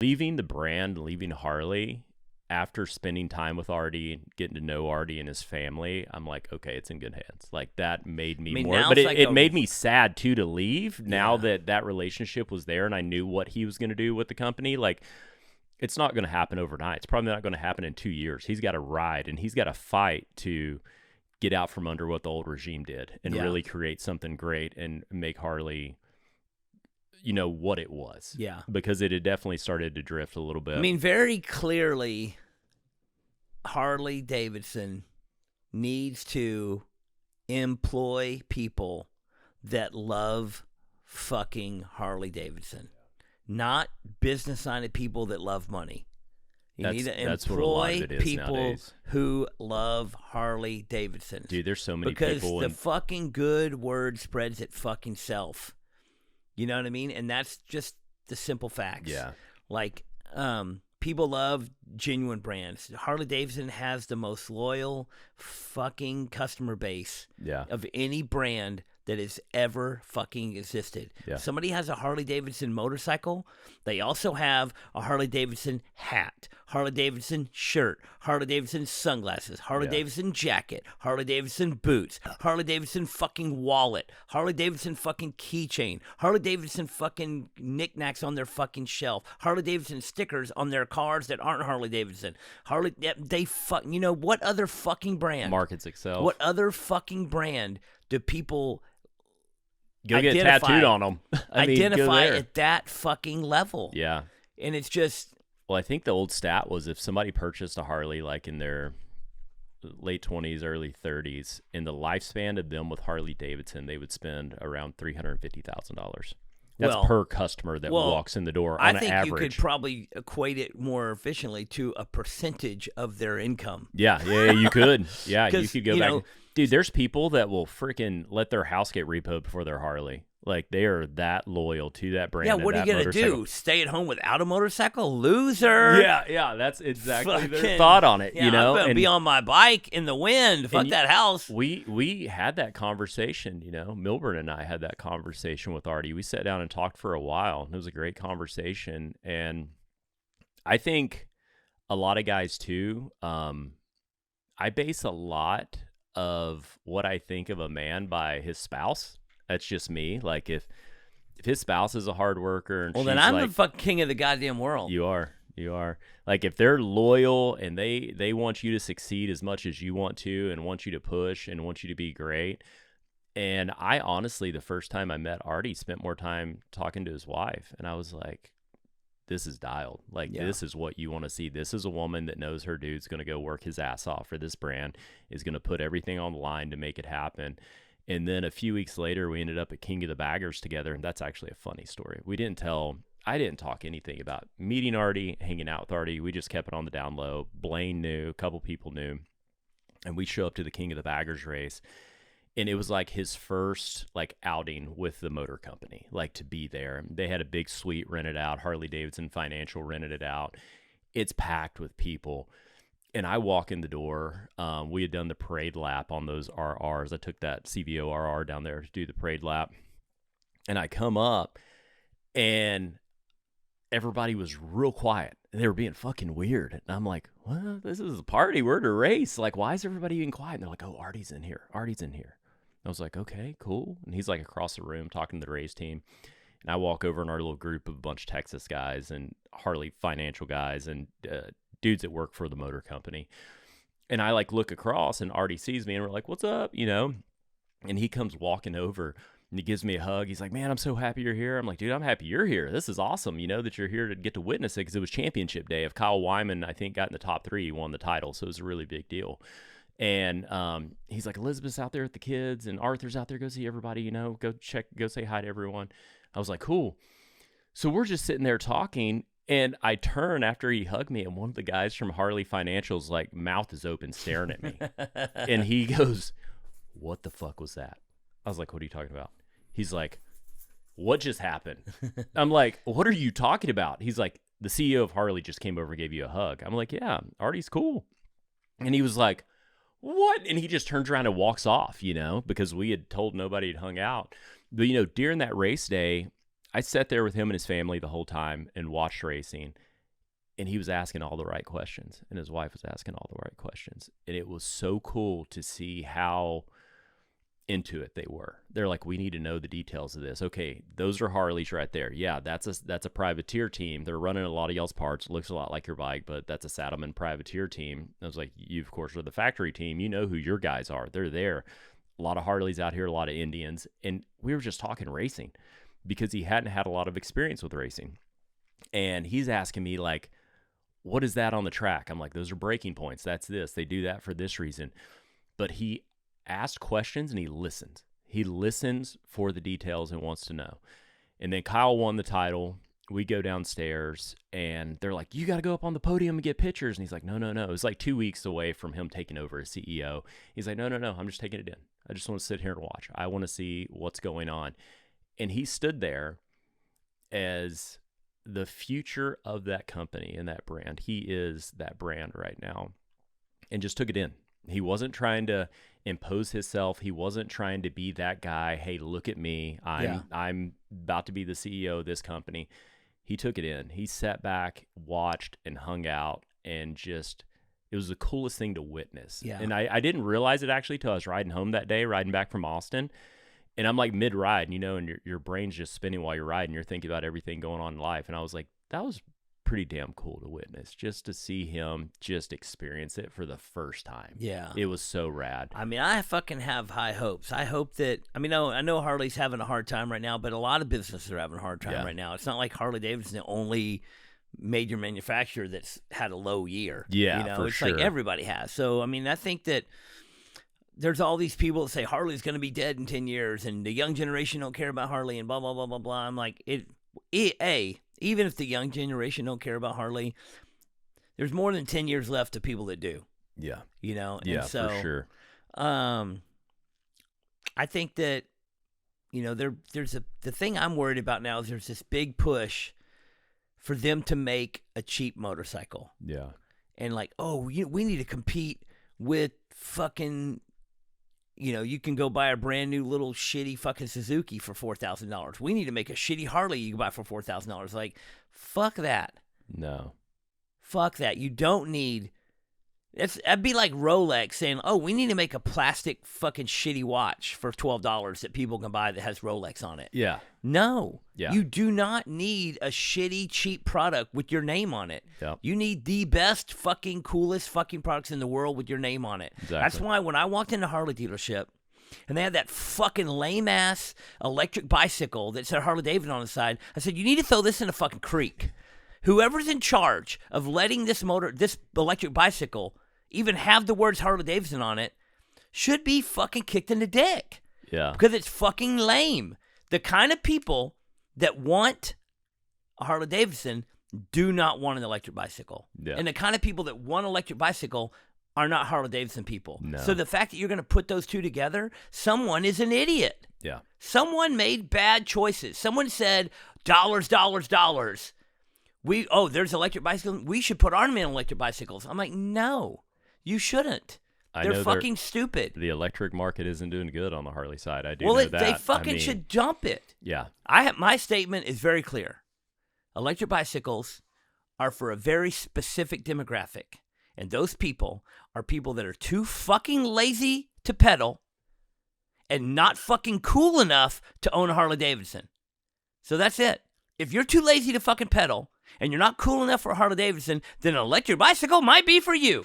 leaving the brand, leaving Harley, after spending time with Artie, getting to know Artie and his family, I'm like, okay, it's in good hands. Like, that made me more, but it made me sad too to leave now that relationship was there and I knew what he was going to do with the company. Like, it's not going to happen overnight. It's probably not going to happen in 2 years. He's got to ride and he's got to fight to get out from under what the old regime did and really create something great and make Harley, what it was. Yeah. Because it had definitely started to drift a little bit. I mean, very clearly, Harley-Davidson needs to employ people that love fucking Harley-Davidson, not business-minded people that love money. You need to employ people nowadays. Who love Harley-Davidson. Dude, there's so many because people. Because the fucking good word spreads it fucking self. You know what I mean? And that's just the simple facts. Yeah. Like, people love genuine brands. Harley-Davidson has the most loyal fucking customer base of any brand that has ever fucking existed. Yeah. Somebody has a Harley-Davidson motorcycle, they also have a Harley-Davidson hat, Harley-Davidson shirt, Harley-Davidson sunglasses, Harley-Davidson jacket, Harley-Davidson boots, Harley-Davidson fucking wallet, Harley-Davidson fucking keychain, Harley-Davidson fucking knickknacks on their fucking shelf, Harley-Davidson stickers on their cars that aren't Harley-Davidson. What other fucking brand? Markets itself. What other fucking brand do people go get tattooed on them? Identify at that fucking level. Yeah. And it's just... Well, I think the old stat was if somebody purchased a Harley like in their late 20s, early 30s, in the lifespan of them with Harley-Davidson, they would spend around $350,000. That's per customer that walks in the door on average. I think you could probably equate it more efficiently to a percentage of their income. Yeah, you could. Yeah, you could go back. Dude, there's people that will freaking let their house get repoed before their Harley. Like, they are that loyal to that brand. Yeah, what are you going to do? Stay at home without a motorcycle? Loser. Yeah, that's exactly their thought on it. I'm going to be on my bike in the wind. Fuck that house. We had that conversation, Milburn and I had that conversation with Artie. We sat down and talked for a while, and it was a great conversation. And I think a lot of guys, too, I base a lot of what I think of a man by his spouse. That's just me. Like, if his spouse is a hard worker, and then I'm the fucking king of the goddamn world. You are. Like, if they're loyal and they want you to succeed as much as you want to, and want you to push and want you to be great. And I honestly, the first time I met Artie, spent more time talking to his wife, and I was like, this is dialed. Like, this is what you want to see. This is a woman that knows her dude's going to go work his ass off for this brand, is going to put everything on the line to make it happen. And then a few weeks later, we ended up at King of the Baggers together, and that's actually a funny story. I didn't talk anything about meeting Artie, hanging out with Artie. We just kept it on the down low. Blaine knew, a couple people knew, and we show up to the King of the Baggers race, and it was like his first outing with the motor company, to be there. They had a big suite rented out. Harley-Davidson Financial rented it out. It's packed with people. And I walk in the door. We had done the parade lap on those RRs. I took that CVO RR down there to do the parade lap. And I come up, and everybody was real quiet. They were being fucking weird. And I'm like, well, this is a party. We're at a race. Like, why is everybody being quiet? And they're like, oh, Artie's in here. Artie's in here. I was like, okay, cool. And he's across the room talking to the race team. And I walk over in our little group of a bunch of Texas guys and Harley Financial guys and dudes that work for the motor company. And I look across, and Artie sees me, and we're like, what's up? And he comes walking over, and he gives me a hug. He's like, man, I'm so happy you're here. I'm like, dude, I'm happy you're here. This is awesome, that you're here to get to witness it, because it was championship day. If Kyle Wyman, I think, got in the top 3, he won the title. So it was a really big deal. And he's like, Elizabeth's out there with the kids, and Arthur's out there. Go see everybody, go say hi to everyone. I was like, cool. So we're just sitting there talking, and I turn after he hugged me, and one of the guys from Harley Financial's mouth is open staring at me. And he goes, what the fuck was that? I was like, what are you talking about? He's like, what just happened? I'm like, what are you talking about? He's like, the CEO of Harley just came over and gave you a hug. I'm like, yeah, Artie's cool. And he was like, what? And he just turns around and walks off, because we had told nobody had hung out. But, during that race day, I sat there with him and his family the whole time and watched racing. And he was asking all the right questions, and his wife was asking all the right questions. And it was so cool to see how into it they were. They're like, we need to know the details of this. Okay, those are Harleys right there. Yeah, that's a privateer team. They're running a lot of y'all's parts. It looks a lot like your bike, but that's a Saddleman privateer team. I was like, you, of course, are the factory team. You know who your guys are. They're there. A lot of Harleys out here, a lot of Indians. And we were just talking racing because he hadn't had a lot of experience with racing. And he's asking me, like, what is that on the track? I'm like, those are braking points. That's this. They do that for this reason. But he asked questions and he listened. He listens for the details and wants to know. And then Kyle won the title. We go downstairs and they're like, you got to go up on the podium and get pictures. And he's like, no. It was like 2 weeks away from him taking over as CEO. He's like, no. I'm just taking it in. I just want to sit here and watch. I want to see what's going on. And he stood there as the future of that company and that brand. He is that brand right now, and just took it in. He wasn't trying to impose himself. He wasn't trying to be that guy. Hey, look at me. I'm about to be the CEO of this company. He took it in. He sat back, watched, and hung out, and just, it was the coolest thing to witness. Yeah. And I didn't realize it actually till I was riding home that day, riding back from Austin. And I'm like mid-ride, you know, and your brain's just spinning while you're riding. You're thinking about everything going on in life. And I was like, that was pretty damn cool to witness, just to see him just experience it for the first time. Yeah. It was so rad. I mean, I fucking have high hopes. I hope that, I know Harley's having a hard time right now, but a lot of businesses are having a hard time right now. It's not like Harley-Davidson, the only major manufacturer that's had a low year. Yeah, you know, for it's sure. like everybody has. So, I mean, I think that there's all these people that say Harley's going to be dead in 10 years and the young generation don't care about Harley and blah, blah, blah, blah, blah. I'm like, even if the young generation don't care about Harley, there's more than 10 years left of people that do. Yeah. You know? Yeah, and so, for sure. I think that, you know, the thing I'm worried about now is there's this big push for them to make a cheap motorcycle. Yeah. And like, we need to compete with fucking, you know, you can go buy a brand new little shitty fucking Suzuki for $4,000. We need to make a shitty Harley you can buy for $4,000. Like, fuck that. No. Fuck that. You don't need. That'd be like Rolex saying, we need to make a plastic fucking shitty watch for $12 that people can buy that has Rolex on it. Yeah. No. Yeah. You do not need a shitty, cheap product with your name on it. Yep. You need the best fucking, coolest fucking products in the world with your name on it. Exactly. That's why when I walked into Harley dealership and they had that fucking lame-ass electric bicycle that said Harley-Davidson on the side, I said, you need to throw this in a fucking creek. Whoever's in charge of letting this electric bicycle even have the words Harley-Davidson on it should be fucking kicked in the dick. Yeah. Because it's fucking lame. The kind of people that want a Harley-Davidson do not want an electric bicycle. Yeah. And the kind of people that want an electric bicycle are not Harley-Davidson people. No. So the fact that you're going to put those two together, someone is an idiot. Yeah. Someone made bad choices. Someone said, dollars. There's electric bicycles. We should put our name on electric bicycles. I'm like, no, you shouldn't. They're fucking stupid. The electric market isn't doing good on the Harley side. I do know that. They fucking should dump it. Yeah. My statement is very clear. Electric bicycles are for a very specific demographic. And those people are people that are too fucking lazy to pedal and not fucking cool enough to own a Harley-Davidson. So that's it. If you're too lazy to fucking pedal and you're not cool enough for a Harley-Davidson, then an electric bicycle might be for you.